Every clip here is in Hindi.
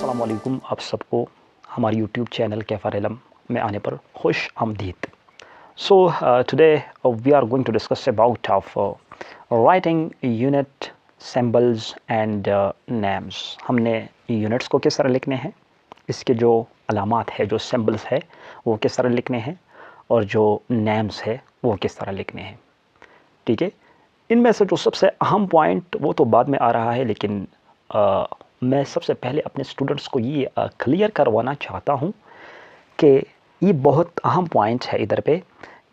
अस्सलाम वालेकुम। आप सबको हमारे यूट्यूब चैनल कैफ़र इल्म में आने पर खुश आमदीद। So today we are going to discuss about of writing unit symbols and names. हमने यूनिट्स को किस तरह लिखने हैं, इसके जो अलामात है, जो सिंबल्स है वो किस तरह लिखने हैं, और जो नेम्स है वो किस तरह लिखने हैं। ठीक है, इनमें से जो सबसे अहम पॉइंट वो तो बाद में आ रहा है, लेकिन मैं सबसे पहले अपने स्टूडेंट्स को ये क्लियर करवाना चाहता हूँ कि ये बहुत अहम पॉइंट है इधर पे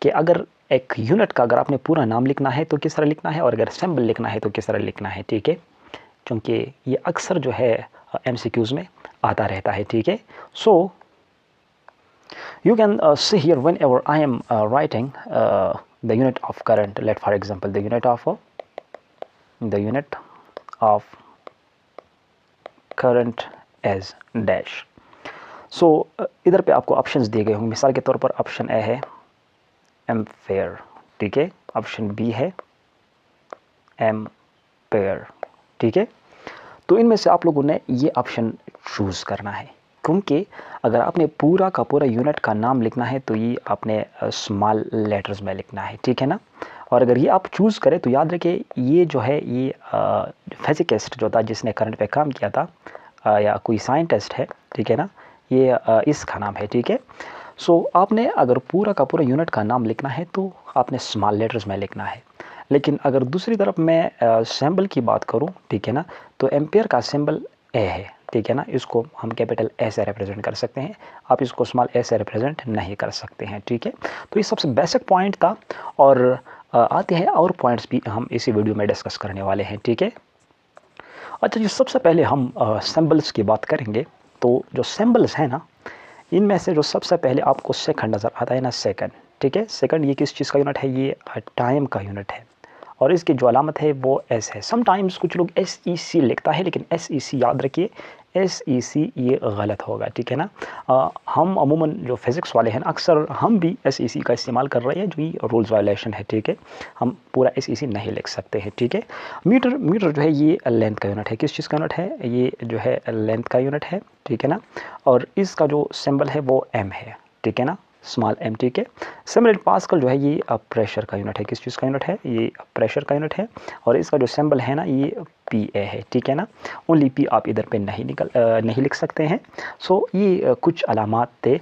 कि अगर एक यूनिट का अगर आपने पूरा नाम लिखना है तो किस तरह लिखना है, और अगर सिंबल लिखना है तो किस तरह लिखना है। ठीक है, क्योंकि ये अक्सर जो है MCQs में आता रहता है। ठीक है, सो you can see here whenever I am writing the unit of current, let for example the unit of current as dash. So इधर पे आपको ऑप्शंस दिए गए होंगे। मिसाल के तौर पर ऑप्शन ए है एम्पेयर, ठीक है, ऑप्शन बी है एम्पेयर। ठीक है, तो इनमें से आप लोगों ने ये ऑप्शन चूज़ करना है, क्योंकि अगर आपने पूरा का पूरा यूनिट का नाम लिखना है तो ये आपने स्मॉल लेटर्स में लिखना है। ठीक है ना, और अगर ये आप चूज़ करें तो याद रखिए ये जो है ये फिजिकिस्ट जो था जिसने करंट पे काम किया था या कोई साइंटिस्ट है, ठीक है ना, ये इसका नाम है। ठीक है, सो आपने अगर पूरा का पूरा यूनिट का नाम लिखना है तो आपने स्मॉल लेटर्स में लिखना है। लेकिन अगर दूसरी तरफ मैं सिंबल की बात करूं, ठीक है ना, तो एम्पेयर का सिंबल ए है। ठीक है ना, इसको हम कैपिटल ए से रिप्रेजेंट कर सकते हैं, आप इसको स्मॉल ए से रिप्रेजेंट नहीं कर सकते हैं। ठीक है, तो ये सबसे बेसिक पॉइंट था, और आते हैं और पॉइंट्स भी हम इसी वीडियो में डिस्कस करने वाले हैं। ठीक है, अच्छा जी, सबसे पहले हम सिंबल्स की बात करेंगे। तो जो सिंबल्स हैं ना, इनमें से जो सबसे पहले आपको सेकंड नज़र आता है ना, सेकंड। ठीक है, सेकंड ये किस चीज़ का यूनिट है, ये टाइम का यूनिट है, और इसकी जो अलामत है वो एस है। समटाइम्स कुछ लोग SEC लिखता है, लेकिन SEC याद रखिए, SEC ये गलत होगा। ठीक है ना, हम अमूमन जो फिज़िक्स वाले हैं अक्सर हम भी SEC का इस्तेमाल कर रहे हैं, जो ये रूल्स वायलेशन है। ठीक है, हम पूरा SEC नहीं लिख सकते हैं। ठीक है, मीटर जो है ये लेंथ का यूनिट है। किस चीज़ का यूनिट है, ये जो है लेंथ का यूनिट है। ठीक है ना, और इसका जो सिंबल है वो M है। ठीक है ना, स्मॉल m। ठीक है, सिमिलरली पास्कल जो है ये प्रेशर का यूनिट है। किस चीज़ का यूनिट है, ये प्रेशर का यूनिट है, और इसका जो सिंबल है ना ये PA है। ठीक है ना, ओनली P आप इधर पे नहीं लिख सकते हैं। सो ये कुछ अलामात थे।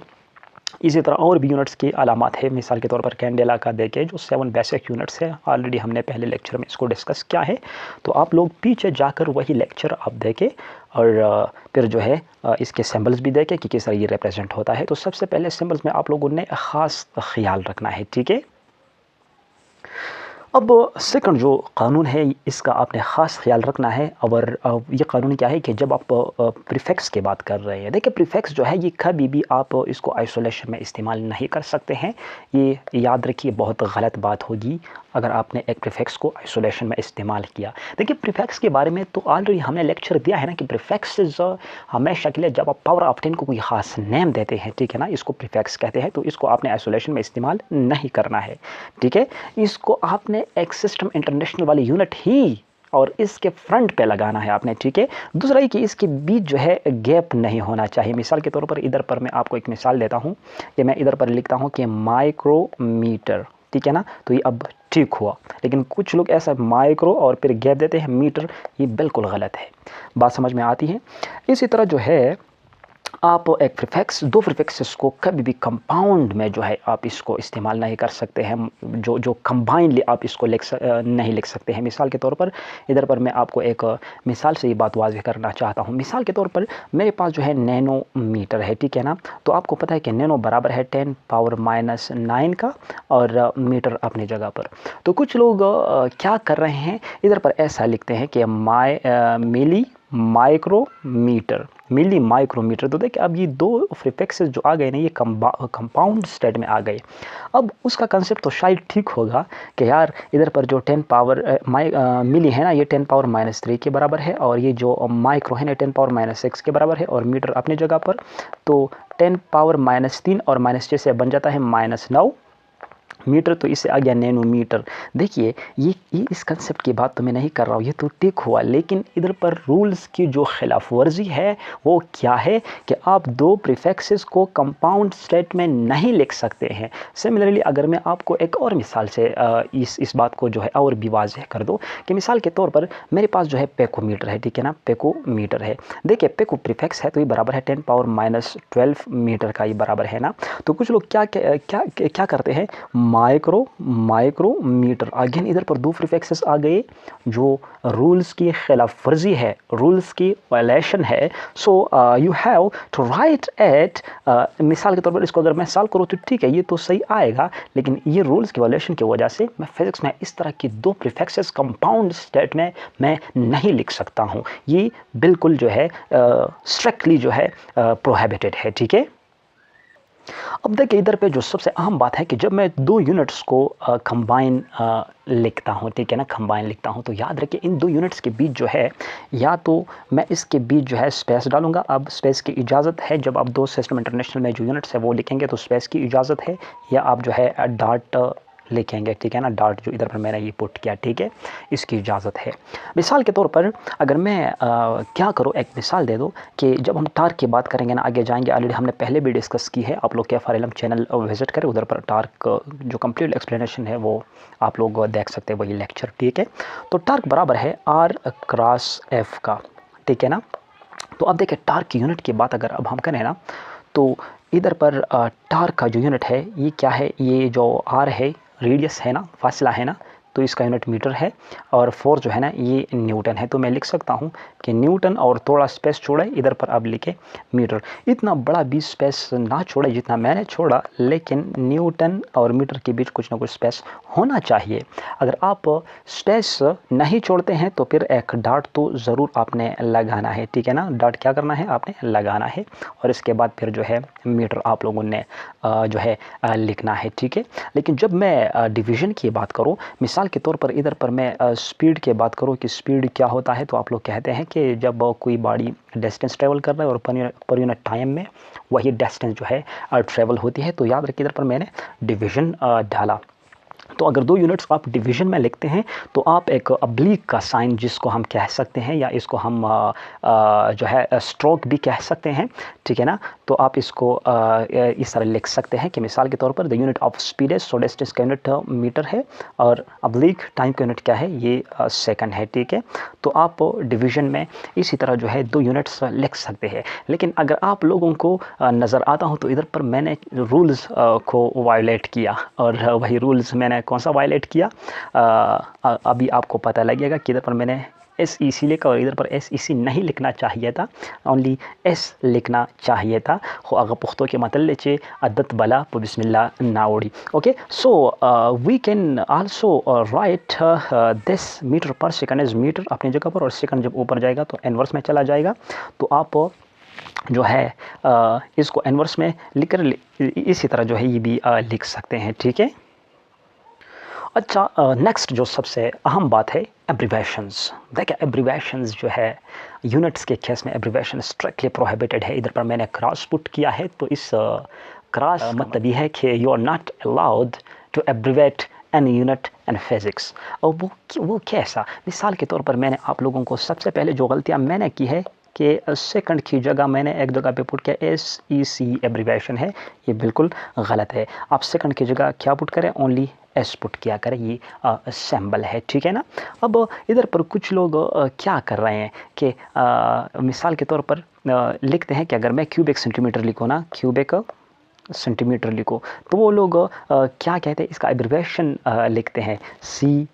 इसी तरह और भी यूनिट्स की अलामात है। मिसाल के तौर पर कैंडेला का देखें, जो 7 बेसिक यूनिट्स है, ऑलरेडी हमने पहले लेक्चर में इसको डिस्कस किया है, तो आप लोग पीछे जाकर वही लेक्चर आप देखें, और फिर जो है इसके सिंबल्स भी देखें कि किस तरह ये रिप्रेजेंट होता है। तो सबसे पहले सिंबल्स में आप लोगों ने ख़ास ख्याल रखना है। ठीक है, अब सेकंड जो कानून है इसका आपने ख़ास ख्याल रखना है, और ये कानून क्या है कि जब आप प्रीफिक्स की बात कर रहे हैं, देखिए प्रीफिक्स जो है ये कभी भी आप इसको आइसोलेशन में इस्तेमाल नहीं कर सकते हैं। ये याद रखिए, बहुत गलत बात होगी अगर आपने एक प्रीफिक्स को आइसोलेशन में इस्तेमाल किया। देखिए प्रीफिक्स के बारे में तो ऑलरेडी हमने लेक्चर दिया है ना, कि प्रीफिक्स हमेशा के लिए जब आप पावर ऑफ 10 को कोई ख़ास नेम देते हैं, ठीक है ना, इसको प्रीफिक्स कहते हैं, तो इसको आपने आइसोलेशन में इस्तेमाल नहीं करना है। ठीक है, इसको आपने एक सिस्टम इंटरनेशनल वाली यूनिट ही और इसके फ्रंट पे लगाना है आपने। ठीक है, दूसरा ही कि इसके बीच जो है गैप नहीं होना चाहिए। मिसाल के तौर पर इधर पर मैं आपको एक मिसाल देता हूँ कि मैं इधर पर लिखता हूँ कि माइक्रोमीटर। ठीक है ना, तो ये अब ठीक हुआ, लेकिन कुछ लोग ऐसा माइक्रो और फिर गैप देते हैं मीटर, ये बिल्कुल गलत है। बात समझ में आती है। इसी तरह जो है आप एक प्रीफिक्स, दो प्रीफिक्सेस को कभी भी कंपाउंड में जो है आप इसको इस्तेमाल नहीं कर सकते हैं, जो कंबाइनली आप इसको नहीं लिख सकते हैं। मिसाल के तौर पर इधर पर मैं आपको एक मिसाल से ये बात वाज़ेह करना चाहता हूँ। मिसाल के तौर पर मेरे पास जो है नैनोमीटर है। ठीक है ना, तो आपको पता है कि नैनो बराबर है 10⁻⁹ का, और मीटर अपनी जगह पर। तो कुछ लोग क्या कर रहे हैं, इधर पर ऐसा लिखते हैं कि मिली माइक्रोमीटर। तो देखिए अब ये दो प्रीफिक्सेस जो आ गए ना, ये कंपाउंड स्टेट में आ गए। अब उसका कंसेप्ट तो शायद ठीक होगा कि यार इधर पर जो 10 पावर मिली है ना, ये 10⁻³ के बराबर है, और ये जो माइक्रो है ना 10⁻⁶ के बराबर है, और मीटर अपनी जगह पर। तो 10⁻³ और -6 से बन जाता है -9 मीटर तो इससे आ गया नैनोमीटर। देखिए ये इस कंसेप्ट की बात तो मैं नहीं कर रहा हूँ, ये तो ठीक हुआ, लेकिन इधर पर रूल्स की जो खिलाफ वर्जी है वो क्या है कि आप दो प्रीफिक्सेस को कंपाउंड स्टेट में नहीं लिख सकते हैं। सिमिलरली अगर मैं आपको एक और मिसाल से इस बात को जो है और भी वाज़ेह कर दूँ कि मिसाल के तौर पर मेरे पास जो है पेकोमीटर है, ठीक है ना, पेकोमीटर है। देखिए पेको प्रीफिक्स है तो ये बराबर है 10⁻12 मीटर का, ये बराबर है ना। तो कुछ लोग क्या करते हैं, माइक्रोमीटर। अगेन इधर पर दो प्रीफिक्सेस आ गए जो रूल्स की खिलाफ वर्जी है, रूल्स की वायलेशन है। So you have to write it, मिसाल के तौर पर इसको अगर मैं सॉल्व करूँ तो ठीक है, ये तो सही आएगा, लेकिन ये रूल्स की वायलेशन की वजह से मैं फिजिक्स में इस तरह की दो प्रीफिक्सेस कंपाउंड स्टेट में मैं नहीं लिख सकता हूँ। ये बिल्कुल जो है स्ट्रिक्टली जो है प्रोहिबिटेड है, ठीक है। अब देखिए इधर पे जो सबसे अहम बात है कि जब मैं दो यूनिट्स को कंबाइन लिखता हूँ, ठीक है ना, कंबाइन लिखता हूँ, तो याद रखिए इन दो यूनिट्स के बीच जो है, या तो मैं इसके बीच जो है स्पेस डालूंगा। अब स्पेस की इजाज़त है, जब आप दो सिस्टम इंटरनेशनल में जो यूनिट्स है वो लिखेंगे तो स्पेस की इजाज़त है, या आप जो है डॉट लिखेंगे, ठीक है ना, डॉट जो इधर पर मैंने ये पुट किया, ठीक है, इसकी इजाज़त है। मिसाल के तौर पर अगर मैं क्या करूँ, एक मिसाल दे दो कि जब हम टार्क की बात करेंगे ना, आगे जाएंगे, ऑलरेडी हमने पहले भी डिस्कस की है, आप लोग KFRLM चैनल विजिट करें, उधर पर टार्क जो कंप्लीट एक्सप्लेनेशन है वो आप लोग देख सकते हैं, वही लेक्चर, ठीक है। तो टार्क बराबर है R×F का, ठीक है ना। तो अब देखिए टार्क की यूनिट की बात अगर अब हम करें ना, तो इधर पर टार्क का जो यूनिट है ये क्या है, ये जो R है, रेडियस है ना, फासला है ना, तो इसका यूनिट मीटर है, और फोर्स जो है ना ये न्यूटन है। तो मैं लिख सकता हूँ कि न्यूटन और थोड़ा स्पेस छोड़े, इधर पर अब लिखे मीटर। इतना बड़ा भी स्पेस ना छोड़े जितना मैंने छोड़ा, लेकिन न्यूटन और मीटर के बीच कुछ ना कुछ स्पेस होना चाहिए। अगर आप स्पेस नहीं छोड़ते हैं तो फिर एक डॉट तो ज़रूर आपने लगाना है, ठीक है ना। डॉट क्या करना है, आपने लगाना है, और इसके बाद फिर जो है मीटर आप लोगों ने जो है लिखना है, ठीक है। लेकिन जब मैं डिवीज़न की बात करूँ, मिसाल के तौर पर इधर पर मैं स्पीड की बात करूँ कि स्पीड क्या होता है, तो आप लोग कहते हैं कि जब कोई बॉडी डिस्टेंस ट्रेवल कर रहा है और पर यूनिट टाइम में वही डिस्टेंस जो है ट्रेवल होती है, तो याद रखिए इधर पर मैंने डिवीज़न डाला। तो अगर दो यूनिट्स आप डिवीज़न में लिखते हैं तो आप एक ऑब्लिक का साइन, जिसको हम कह सकते हैं, या इसको हम जो है स्ट्रोक भी कह सकते हैं, ठीक है ना। तो आप इसको इस तरह लिख सकते हैं कि मिसाल के तौर पर द यूनिट ऑफ स्पीड है, सो डिस्टेंस का यूनिट मीटर है, और ऑब्लिक टाइम का यूनिट क्या है, ये सेकंड है, ठीक है। तो आप डिवीज़न में इसी तरह जो है दो यूनिट्स लिख सकते हैं। लेकिन अगर आप लोगों को नज़र आता हो तो इधर पर मैंने रूल्स को वायलेट किया, और वही रूल्स मैंने कौन सा वायलेट किया, अभी आपको पता लगेगा कि इधर पर मैंने SEC लिखा और इधर पर SEC नहीं लिखना चाहिए था, ओनली S लिखना चाहिए था। अगर पुख्तो के मतलब लेचे अदत बला तो बिस्मिल्लाह नाउड़ी। Okay, so we can also write this metre per second is metre अपनी जगह पर, और सेकंड जब ऊपर जाएगा तो इनवर्स में चला जाएगा। तो आप जो है इसको इनवर्स में लिखकर इसी तरह जो है ये भी लिख सकते हैं, ठीक है। अच्छा, नेक्स्ट जो सबसे अहम बात है एब्रीवेशंस। देखिए एब्रीवेशंस जो है यूनिट्स के केस में एब्रीवेशन स्ट्रिक्टली प्रोहिबिटेड है। इधर पर मैंने क्रॉस पुट किया है, तो इस क्रॉस मतलब ये है कि you are not allowed to abbreviate any unit and physics. और वो कैसा, मिसाल के तौर पर मैंने आप लोगों को सबसे पहले जो गलतियाँ मैंने की है कि सेकंड की जगह मैंने एक जगह पे पुट किया SEC एब्रीवेशन है, ये बिल्कुल गलत है। आप सेकंड की जगह क्या पुट करें, ओनली S पुट किया करें, ये सिंबल है, ठीक है ना। अब इधर पर कुछ लोग क्या कर रहे हैं कि मिसाल के तौर पर लिखते हैं कि अगर मैं क्यूबिक सेंटीमीटर लिखूँ ना, क्यूबिक सेंटीमीटर लिखो, तो वो लोग क्या कहते हैं, इसका एब्रीवेशन लिखते हैं C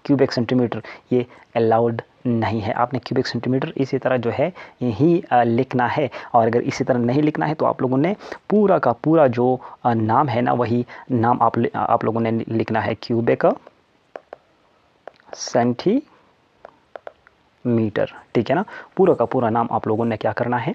क्यूबिक सेंटीमीटर। ये अलाउड नहीं है। आपने क्यूबिक सेंटीमीटर इसी तरह जो है यही लिखना है, और अगर इसी तरह नहीं लिखना है तो आप लोगों ने पूरा का पूरा जो नाम है ना, वही नाम आप लोगों ने लिखना है, क्यूबिक सेंटीमीटर, ठीक है ना। पूरा का पूरा नाम आप लोगों ने क्या करना है,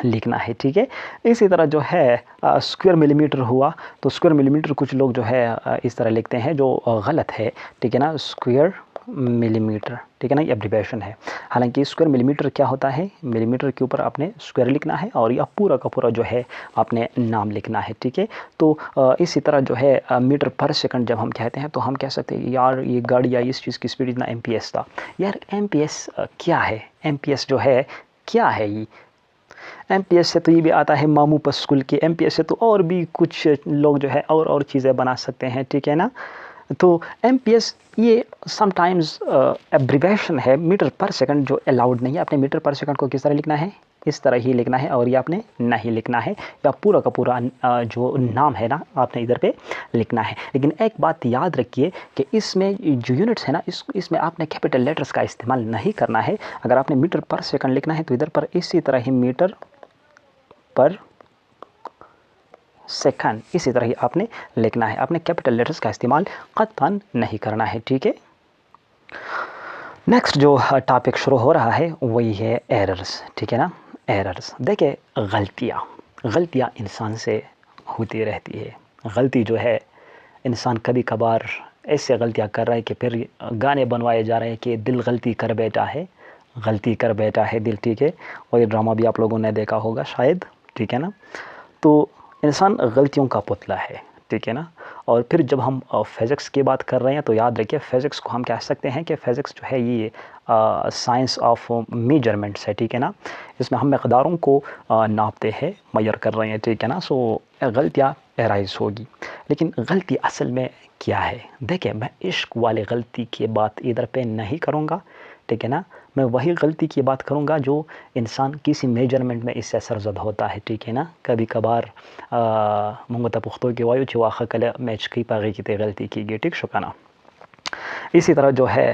लिखना है, ठीक है। इसी तरह जो है स्क्वायर मिलीमीटर हुआ, तो स्क्वायर मिलीमीटर कुछ लोग जो है इस तरह लिखते हैं, जो गलत है, ठीक है ना। स्क्वायर मिलीमीटर, ठीक है ना, ये एब्रिविएशन है। हालांकि स्क्वायर मिलीमीटर क्या होता है, मिलीमीटर के ऊपर आपने स्क्वायर लिखना है और यह पूरा का पूरा जो है आपने नाम लिखना है, ठीक है। तो इसी तरह जो है मीटर पर सेकंड जब हम कहते हैं तो हम कह सकते हैं यार ये गाड़ी या इस चीज़ की स्पीड इतना एमपीएस था। यार एमपीएस क्या है, एमपीएस जो है क्या है ये, एमपीएस से तो ये भी आता है मामू पस्कुल के, एमपीएस से तो और भी कुछ लोग जो है और चीज़ें बना सकते हैं, ठीक है ना। तो एमपीएस ये समटाइम्स एब्रिवेशन है मीटर पर सेकंड, जो अलाउड नहीं है। आपने मीटर पर सेकंड को किस तरह लिखना है, इस तरह ही लिखना है, और ये आपने नहीं लिखना है, या पूरा का पूरा जो नाम है ना आपने इधर पे लिखना है। लेकिन एक बात याद रखिए कि इसमें जो यूनिट्स है ना, इसमें आपने कैपिटल लेटर्स का इस्तेमाल नहीं करना है। अगर आपने मीटर पर सेकंड लिखना है तो इधर पर इसी तरह ही मीटर पर सेकंड इसी तरह ही आपने लिखना है। आपने कैपिटल लेटर्स का इस्तेमाल कतई नहीं करना है, ठीक है। नेक्स्ट जो टॉपिक शुरू हो रहा है वही है एरर्स, ठीक है ना। एरर्स देखिए, गलतियाँ इंसान से होती रहती है। गलती जो है इंसान कभी कभार ऐसे गलतियाँ कर रहा है कि फिर गाने बनवाए जा रहे हैं कि दिल गलती कर बैठा है, गलती कर बैठा है दिल, ठीक है। और ये ड्रामा भी आप लोगों ने देखा होगा शायद, ठीक है ना। तो इंसान गलतियों का पुतला है, ठीक है ना। और फिर जब हम फिज़िक्स की बात कर रहे हैं तो याद रखिए फिज़िक्स को हम कह सकते हैं कि फ़िज़िक्स जो है ये साइंस ऑफ मेजरमेंट्स है, ठीक है ना। इसमें हम मकदारों को नापते हैं, मेजर कर रहे हैं, ठीक है ना। सो गलतियाँ एराइज होगी, लेकिन गलती असल में क्या है। देखिए, मैं इश्क वाली गलती की बात इधर पे नहीं करूँगा, ठीक है ना। मैं वही गलती की बात करूँगा जो इंसान किसी मेजरमेंट में इससे सरजद होता है, ठीक है ना। कभी कभार मुंगता पुख्तो के वायु चिवा खकल मैच की पागी की गलती की गई, ठीक शुकाना। इसी तरह जो है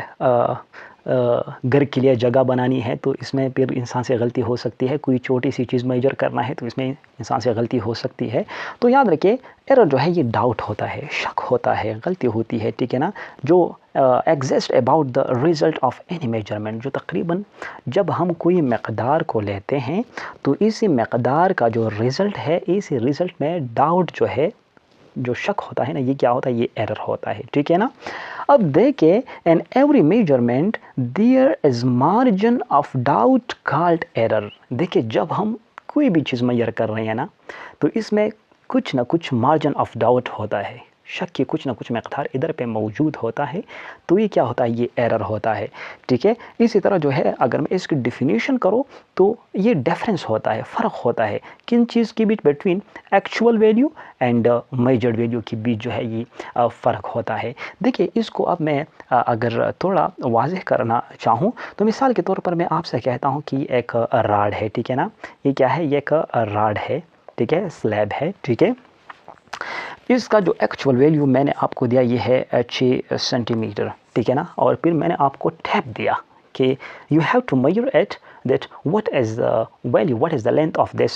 घर के लिए जगह बनानी है तो इसमें फिर इंसान से गलती हो सकती है। कोई छोटी सी चीज़ मेजर करना है तो इसमें इंसान से गलती हो सकती है। तो याद रखिए एरर जो है ये डाउट होता है, शक होता है, गलती होती है, ठीक है ना। जो exist about the result of any measurement, जो तकरीबन जब हम कोई मकदार को लेते हैं तो इसी मकदार का जो रिज़ल्ट है, इसी रिज़ल्ट में डाउट जो है, जो शक होता है ना, ये क्या होता है, ये एरर होता है, ठीक है ना। अब देखिए, in every measurement there is margin of doubt called error. देखिए, जब हम कोई भी चीज़ मेजर कर रहे हैं ना तो इसमें कुछ ना कुछ मार्जिन ऑफ डाउट होता है, शक की कुछ ना कुछ मकदार इधर पे मौजूद होता है, तो ये क्या होता है, ये एरर होता है, ठीक है। इसी तरह जो है अगर मैं इसकी डिफिनीशन करूँ तो ये डिफरेंस होता है, फ़र्क होता है किन चीज़ के बीच, between actual value and measured value के बीच जो है ये फ़र्क होता है। देखिए, इसको अब मैं अगर थोड़ा वाज़ेह करना चाहूँ तो मिसाल के तौर पर मैं आपसे कहता हूँ कि एक राड है, ठीक है ना। ये क्या है, ये एक राड है, ठीक है, स्लैब है, ठीक है। इसका जो एक्चुअल वैल्यू मैंने आपको दिया ये है 6 सेंटीमीटर, ठीक है ना। और फिर मैंने आपको टैप दिया कि you have to measure it that what is the value, what is the length of this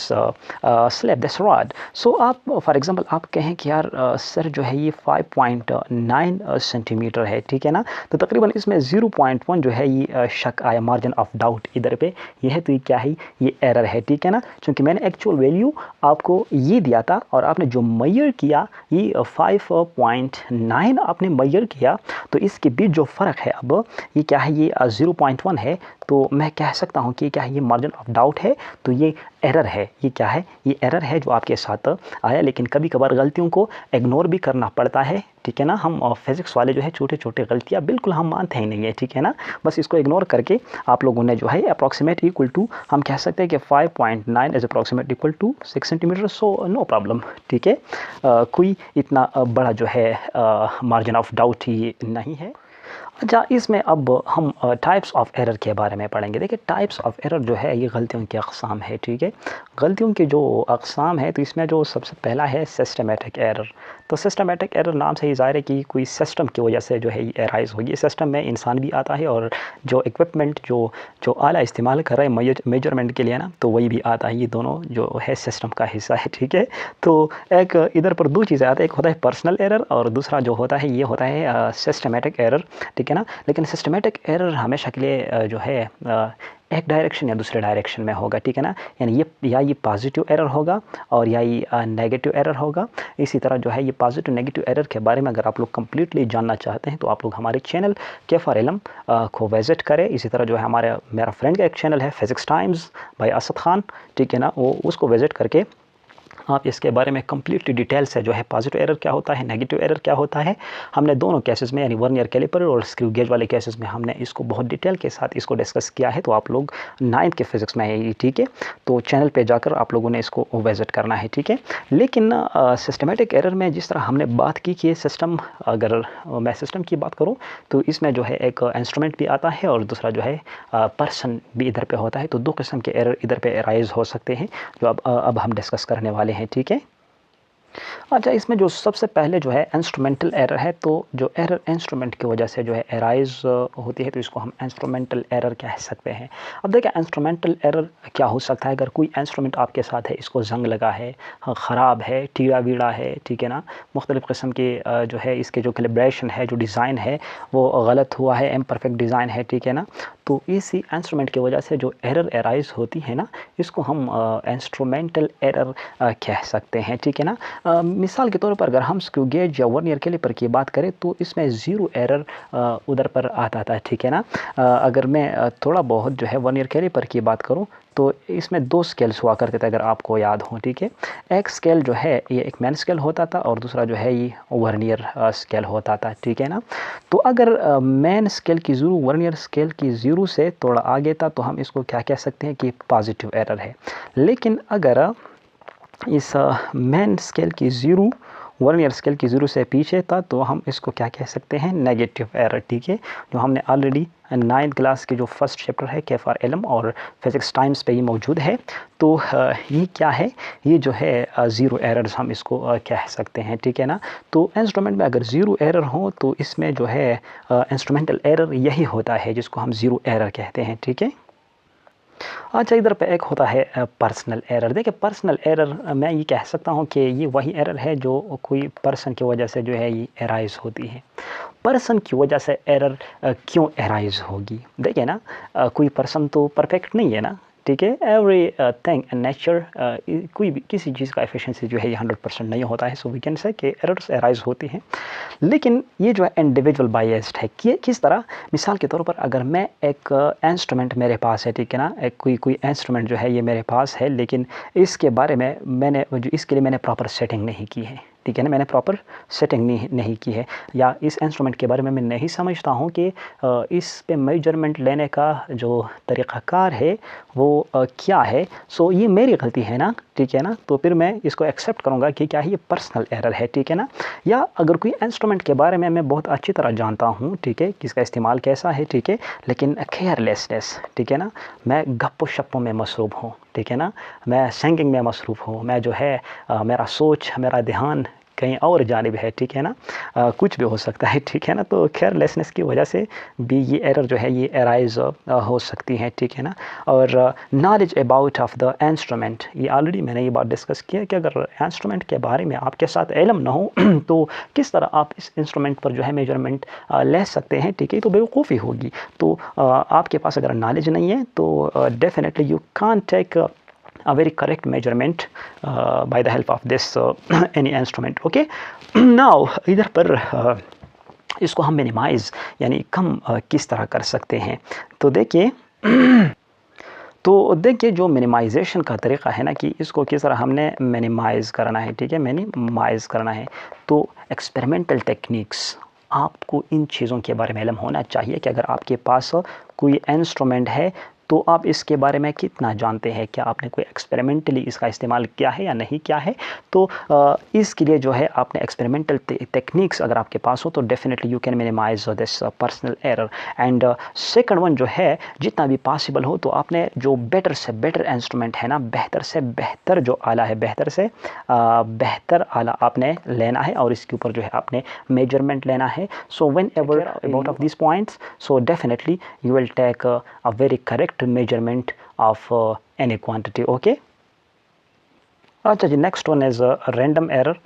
slab, this rod. So आप फॉर एग्जांपल आप कहें कि यार सर जो है ये 5.9 सेंटीमीटर है, ठीक है ना। तो तकरीबन इसमें 0.1 जो है ये शक आया, मार्जिन ऑफ डाउट इधर पे ये है, तो ये क्या है, ये एरर है, ठीक है ना। क्योंकि मैंने एक्चुअल वैल्यू आपको ये दिया था और आपने जो मेजर किया ये 5.9 आपने मेजर किया, तो इसके बीच जो फ़र्क है अब ये क्या है, ये 0.1 है। तो मैं कह सकता हूँ कि क्या है, ये मार्जिन ऑफ डाउट है, तो ये एरर है। ये क्या है, ये एरर है जो आपके साथ आया। लेकिन कभी कभार गलतियों को इग्नोर भी करना पड़ता है, ठीक है ना। हम फिज़िक्स वाले जो है छोटे छोटे गलतियाँ बिल्कुल हम मानते ही नहीं है, ठीक है ना। बस इसको इग्नोर करके आप लोगों ने जो है अप्रॉक्सीमेट इक्वल टू, हम कह सकते हैं कि 5.9 is approximate equal to 6 centimetre, so no problem, ठीक है। कोई इतना बड़ा जो है मार्जिन ऑफ डाउट ही नहीं है। अच्छा, इसमें अब हम टाइप्स ऑफ एरर के बारे में पढ़ेंगे। देखिए, टाइप्स ऑफ एरर जो है ये गलतियों की अक़साम है, ठीक है। गलतियों की जो अक़साम है तो इसमें जो सबसे पहला है सिस्टमेटिक एरर। तो सिस्टमेटिक एरर नाम से ही ज़ाहिर है कि कोई सिस्टम की वजह से जो है ये एराइज़ होगी। सिस्टम में इंसान भी आता है और जो इक्विपमेंट जो आला इस्तेमाल कर रहे हैं मेजरमेंट के लिए ना, तो वही भी आता है। ये दोनों जो है सिस्टम का हिस्सा है, ठीक है। तो एक इधर पर दो चीज़ें आती है, एक होता है पर्सनल एरर और दूसरा जो होता है ये होता है सिस्टमेटिक एरर, ठीक है ना। लेकिन सिस्टमेटिक एरर हमेशा के लिए जो है एक डायरेक्शन या दूसरे डायरेक्शन में होगा, ठीक है ना। यानी ये या ये पॉजिटिव एरर होगा और या ये नेगेटिव एरर होगा। इसी तरह जो है ये पॉजिटिव नेगेटिव एरर के बारे में अगर आप लोग कंप्लीटली जानना चाहते हैं तो आप लोग हमारे चैनल कैफार इल्म को विज़िट करें। इसी तरह जो है मेरा फ्रेंड का एक चैनल है physics times bye Asad Khan, ठीक है ना, वो उसको विज़िट करके आप इसके बारे में कंप्लीटली डिटेल से जो है पॉजिटिव एरर क्या होता है, नेगेटिव एरर क्या होता है, हमने दोनों केसेस में यानी वर्नियर कैलिपर और स्क्रू गेज वाले केसेस में हमने इसको बहुत डिटेल के साथ इसको डिस्कस किया है। तो आप लोग 9th के फिज़िक्स में है ये, ठीक है। तो चैनल पे जाकर आप लोगों ने इसको विज़िट करना है, ठीक है। लेकिन सिस्टमेटिक एरर में जिस तरह हमने बात की कि सिस्टम, अगर मैं सिस्टम की बात करूँ तो इसमें जो है एक इंस्ट्रूमेंट भी आता है और दूसरा जो है पर्सन भी इधर पे होता है। तो दो किस्म के एरर इधर पे अराइज हो सकते हैं जो अब हम डिस्कस करने वाले हैं, ठीक है। अच्छा, इसमें जो सबसे पहले जो है इंस्ट्रूमेंटल एरर है, तो जो एरर इंस्ट्रूमेंट की वजह से जो है अराइज होती है तो इसको हम इंस्ट्रूमेंटल एरर कह सकते हैं। अब देखिए इंस्ट्रूमेंटल एरर क्या हो सकता है। अगर कोई इंस्ट्रूमेंट आपके साथ है, इसको जंग लगा है, ख़राब है, टीड़ा वीड़ा है, ठीक है ना, मुख्तलिफ़ किस्म के जो है इसके जो कैलिब्रेशन है, जो डिज़ाइन है वो गलत हुआ है, इम्परफेक्ट डिज़ाइन है, ठीक है ना। तो इसी इंस्ट्रूमेंट की वजह से जो एरर अराइज होती है ना, इसको हम इंस्ट्रूमेंटल एरर कह सकते हैं, ठीक है ना। मिसाल के तौर पर अगर हम स्क्रू गेज या वर्नियर कैलिपर की बात करें तो इसमें ज़ीरो एरर उधर पर आता था, ठीक है ना। अगर मैं थोड़ा बहुत जो है वर्नियर कैलिपर की बात करूं तो इसमें 2 स्केल्स हुआ करते थे, अगर आपको याद हो, ठीक है। एक स्केल जो है ये एक मैन स्केल होता था और दूसरा जो है ये वर्नियर स्केल होता था, ठीक है ना। तो अगर मैन स्केल की ज़ीरो वर्नियर स्केल की ज़ीरो से थोड़ा आगे था तो हम इसको क्या कह सकते हैं कि पॉजिटिव एरर है। लेकिन अगर इस मैन स्केल की ज़ीरो वर्नियर स्केल की ज़ीरो से पीछे था तो हम इसको क्या कह सकते हैं, नेगेटिव एरर, ठीक है। जो हमने ऑलरेडी 9th क्लास के जो फर्स्ट चैप्टर है कैफार इल्म और फिज़िक्स टाइम्स पे ये मौजूद है। तो ये क्या है, ये जो है ज़ीरो एरर्स हम इसको कह सकते हैं, ठीक है ना। तो इंस्ट्रूमेंट में अगर ज़ीरो एरर हो तो इसमें जो है इंस्ट्रूमेंटल एरर यही होता है जिसको हम ज़ीरो एरर कहते हैं, ठीक है। अच्छा, इधर पे एक होता है पर्सनल एरर। देखिए पर्सनल एरर मैं ये कह सकता हूँ कि ये वही एरर है जो कोई पर्सन की वजह से जो है ये अराइज़ होती है। पर्सन की वजह से एरर क्यों अराइज़ होगी। देखिए ना, कोई पर्सन तो परफेक्ट नहीं है ना, ठीक है। एवरी थिंग इन नेचर, कोई भी किसी चीज़ का एफिशिएंसी जो है ये 100% नहीं होता है। सो वी कैन से कि एरर्स अराइज़ होती हैं। लेकिन ये जो है इंडिविजुअल बायस्ड है कि किस तरह, मिसाल के तौर पर अगर मैं एक इंस्ट्रूमेंट मेरे पास है, ठीक है ना, एक कोई इंस्ट्रूमेंट जो है ये मेरे पास है, लेकिन इसके बारे में इसके लिए मैंने प्रॉपर सेटिंग नहीं की है, ठीक है ना, मैंने प्रॉपर सेटिंग नहीं की है, या इस इंस्ट्रूमेंट के बारे में मैं नहीं समझता हूँ कि इस पे मेजरमेंट लेने का जो तरीक़ाकार है वो क्या है। सो ये मेरी गलती है ना, ठीक है ना। तो फिर मैं इसको एक्सेप्ट करूँगा कि क्या है ये पर्सनल एरर है, ठीक है ना। या अगर कोई इंस्ट्रूमेंट के बारे में मैं बहुत अच्छी तरह जानता हूँ, ठीक है, कि इसका इस्तेमाल कैसा है, ठीक है, लेकिन केयरलेसनेस, ठीक है ना, मैं गप्पो शप्पों में मसरूफ़ हूँ, ठीक है ना, मैं सिंगिंग में मसरूफ़ हूँ, मैं जो है मेरा सोच, मेरा ध्यान कहीं और जानिब है, ठीक है ना, कुछ भी हो सकता है, ठीक है ना। तो केयरलेसनेस की वजह से भी ये एरर जो है ये अराइज़ हो सकती है, ठीक है ना। और knowledge about of the instrument, ये ऑलरेडी मैंने ये बात डिस्कस किया कि अगर इंस्ट्रूमेंट के बारे में आपके साथ इल्म ना हो तो किस तरह आप इस इंस्ट्रूमेंट पर जो है मेजरमेंट ले सकते हैं, ठीक है, तो बेवकूफ़ी होगी। तो आपके पास अगर नॉलेज नहीं है तो definitely you can't take a very correct measurement by the help of this any instrument, okay. Now इधर पर इसको हम मिनिमाइज़ यानी कम किस तरह कर सकते हैं। तो देखिए जो मिनिमाइजेशन का तरीक़ा है ना कि इसको किस तरह हमने मिनिमाइज़ करना है, ठीक है, मिनिमाइज़ करना है। तो एक्सपेरिमेंटल टेक्निक्स, आपको इन चीज़ों के बारे में इल्म होना चाहिए कि अगर आपके पास कोई इंस्ट्रूमेंट है तो आप इसके बारे में कितना जानते हैं, क्या आपने कोई एक्सपेरिमेंटली इसका इस्तेमाल किया है या नहीं किया है। तो इसके लिए जो है आपने एक्सपेरिमेंटल टेक्निक्स अगर आपके पास हो तो definitely you can minimise this personal error. And second one जो है, जितना भी पॉसिबल हो तो आपने जो बेटर से बेटर इंस्ट्रूमेंट है ना, बेहतर से बेहतर जो आला है, बेहतर से बेहतर आला आपने लेना है और इसके ऊपर जो है आपने मेजरमेंट लेना है। So when ever about of this points, so definitely you will take a very correct measurement of any quantity, okay. अच्छा जी, next one is random error.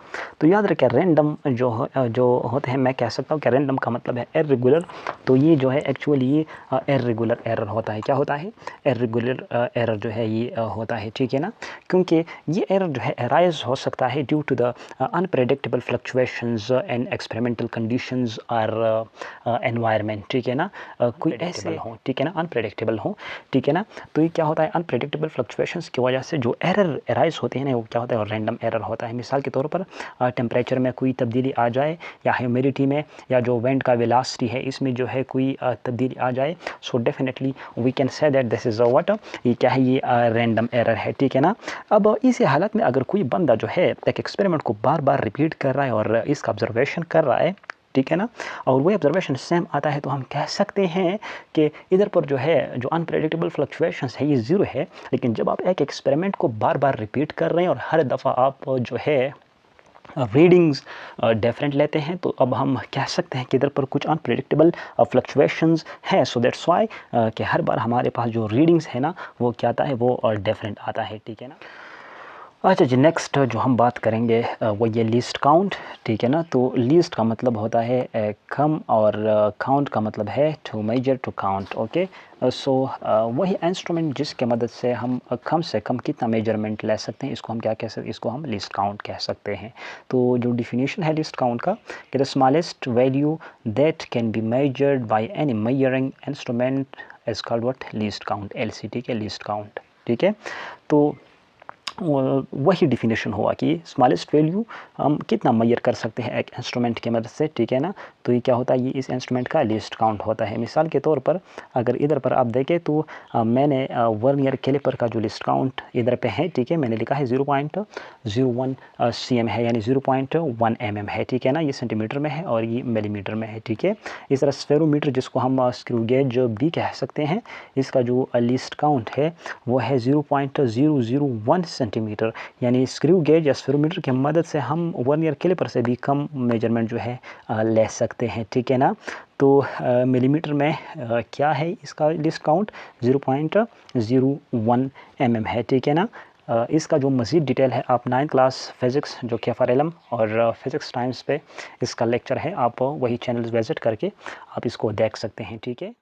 तो याद रखें रैंडम जो होते हैं, मैं कह सकता हूँ कि रैंडम का मतलब है इर्रेगुलर। तो ये जो है एक्चुअली ये इर्रेगुलर एरर होता है। क्या होता है? इर्रेगुलर एरर जो है ये होता है, ठीक है ना? क्योंकि ये एरर जो है अराइज हो सकता है due to the unpredictable fluctuations and experimental conditions और एनवायरनमेंट, ठीक है ना? कोई ऐसे हों, ठीक है ना, अनप्रेडिक्टेबल हों, ठीक है ना? तो ये क्या होता है, अनप्रेडिक्टेबल फ्लक्चुएशंस की वजह से जो एरर अराइज होते हैं ना, वो क्या होता है, रैंडम एरर होता है। मिसाल के तौर पर टेम्परेचर में कोई तब्दीली आ जाए, या ह्यूमिडिटी में, या जो विंड का वेलोसिटी है इसमें जो है कोई तब्दीली आ जाए, so definitely we can say that this is what, ये क्या है, ये रैंडम एरर है, ठीक है ना? अब इसी हालत में अगर कोई बंदा जो है एक एक्सपेरिमेंट को बार बार रिपीट कर रहा है और इसका ऑब्जर्वेशन कर रहा है, ठीक है ना, और वही ऑब्जर्वेशन सेम आता है, तो हम कह सकते हैं कि इधर पर जो है जो अनप्रेडिक्टेबल फ्लक्चुएशंस है ये ज़ीरो है। लेकिन जब आप एक एक्सपेरिमेंट को बार बार रिपीट कर रहे हैं और हर दफ़ा आप जो है रीडिंग्स डिफरेंट लेते हैं, तो अब हम कह सकते हैं कि इधर पर कुछ अनप्रेडिक्टेबल फ्लक्चुएशंस हैं। सो दैट्स वाई कि हर बार हमारे पास जो रीडिंग्स है ना, वो क्या आता है, वो डिफरेंट आता है, ठीक है ना? अच्छा जी, नेक्स्ट जो हम बात करेंगे वो ये लीस्ट काउंट, ठीक है ना? तो लीस्ट का मतलब होता है कम, और काउंट का मतलब है to measure, to count, okay? So वही इंस्ट्रूमेंट जिसके मदद से हम कम से कम कितना मेजरमेंट ले सकते हैं, इसको हम क्या कह सकते हैं, इसको हम लीस्ट काउंट कह सकते हैं। तो जो डिफिनीशन है लीस्ट काउंट का, कि the smallest value that can be measured by any measuring instrument is called what, least count, LCT के लीस्ट काउंट, ठीक है? तो वही डिफिनेशन हुआ कि स्मॉलेस्ट वैल्यू हम कितना मेजर कर सकते हैं एक इंस्ट्रूमेंट की मदद से, ठीक है ना? तो ये क्या होता है, ये इस इंस्ट्रूमेंट का लीस्ट काउंट होता है। मिसाल के तौर पर अगर इधर पर आप देखें तो मैंने वर्नियर कैलिपर का जो लीस्ट काउंट इधर पे है, ठीक है, मैंने लिखा है 0.01 cm है, यानी 0.1 mm है, ठीक है ना? ये सेंटीमीटर में है और ये मिलीमीटर में है, ठीक है? इस तरह स्फेरोमीटर, जिसको हम स्क्रू गेज भी कह सकते हैं, इसका जो लीस्ट काउंट है वो है 0.001 सेंटीमीटर, यानी स्क्रू गेज या स्फेरोमीटर की मदद से हम वर्नियर कैलिपर से भी कम मेजरमेंट जो है ले सकते हैं, ठीक है ना? तो मिलीमीटर में क्या है इसका लिस्ट काउंट, 0.01 mm है, ठीक है ना? इसका जो मज़ीद डिटेल है आप 9th क्लास फिज़िक्स जो कि FRLM और फिज़िक्स टाइम्स पे इसका लेक्चर है, आप वही चैनल्स विज़िट करके आप इसको देख सकते हैं, ठीक है?